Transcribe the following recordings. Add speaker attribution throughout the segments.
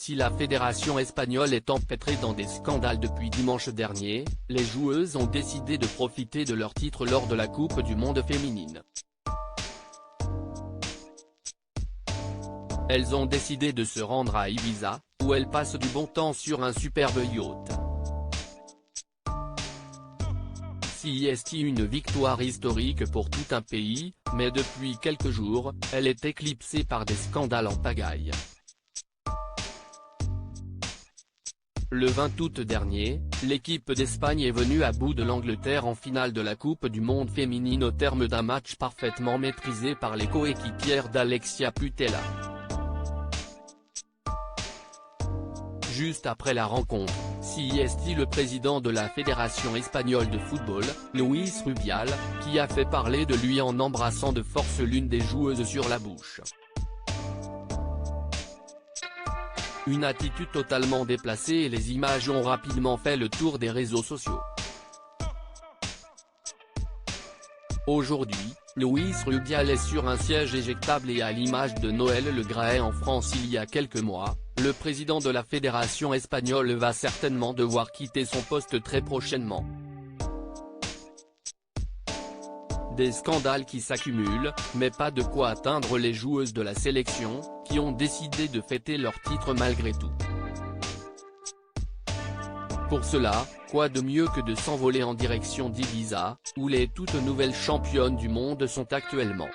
Speaker 1: Si la fédération espagnole est empêtrée dans des scandales depuis dimanche dernier, les joueuses ont décidé de profiter de leur titre lors de la Coupe du Monde féminine. Elles ont décidé de se rendre à Ibiza, où elles passent du bon temps sur un superbe yacht. C'est une victoire historique pour tout un pays, mais depuis quelques jours, elle est éclipsée par des scandales en pagaille. Le 20 août dernier, l'équipe d'Espagne est venue à bout de l'Angleterre en finale de la Coupe du Monde féminine au terme d'un match parfaitement maîtrisé par les coéquipières d'Alexia Putellas. Juste après la rencontre, le président de la Fédération espagnole de football, Luis Rubial, qui a fait parler de lui en embrassant de force l'une des joueuses sur la bouche. Une attitude totalement déplacée et les images ont rapidement fait le tour des réseaux sociaux. Aujourd'hui, Luis Rubial est sur un siège éjectable et à l'image de Noël Le Graët en France il y a quelques mois, le président de la fédération espagnole va certainement devoir quitter son poste très prochainement. Des scandales qui s'accumulent, mais pas de quoi atteindre les joueuses de la sélection, qui ont décidé de fêter leur titre malgré tout. Pour cela, quoi de mieux que de s'envoler en direction d'Ibiza, où les toutes nouvelles championnes du monde sont actuellement.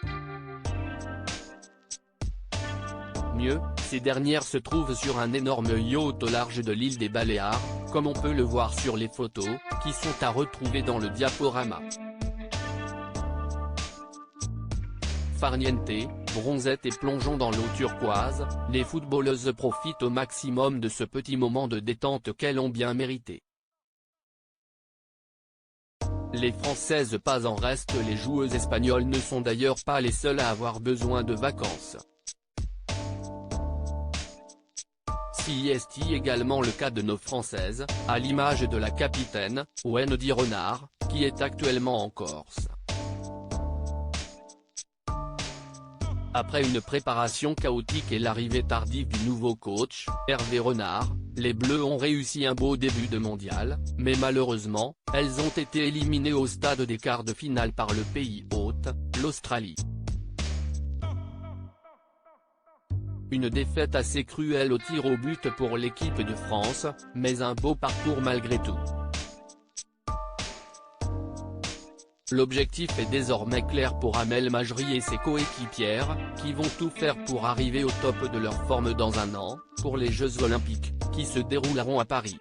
Speaker 1: Mieux, ces dernières se trouvent sur un énorme yacht au large de l'île des Baléares, comme on peut le voir sur les photos, qui sont à retrouver dans le diaporama. Farniente, bronzette et plongeant dans l'eau turquoise, les footballeuses profitent au maximum de ce petit moment de détente qu'elles ont bien mérité. Les Françaises pas en reste. Les joueuses espagnoles ne sont d'ailleurs pas les seules à avoir besoin de vacances. C'est également le cas de nos Françaises, à l'image de la capitaine, Wendy Renard, qui est actuellement en Corse. Après une préparation chaotique et l'arrivée tardive du nouveau coach, Hervé Renard, les Bleus ont réussi un beau début de mondial, mais malheureusement, elles ont été éliminées au stade des quarts de finale par le pays hôte, l'Australie. Une défaite assez cruelle au tir au but pour l'équipe de France, mais un beau parcours malgré tout. L'objectif est désormais clair pour Amel Majri et ses coéquipières, qui vont tout faire pour arriver au top de leur forme dans un an, pour les Jeux Olympiques, qui se dérouleront à Paris.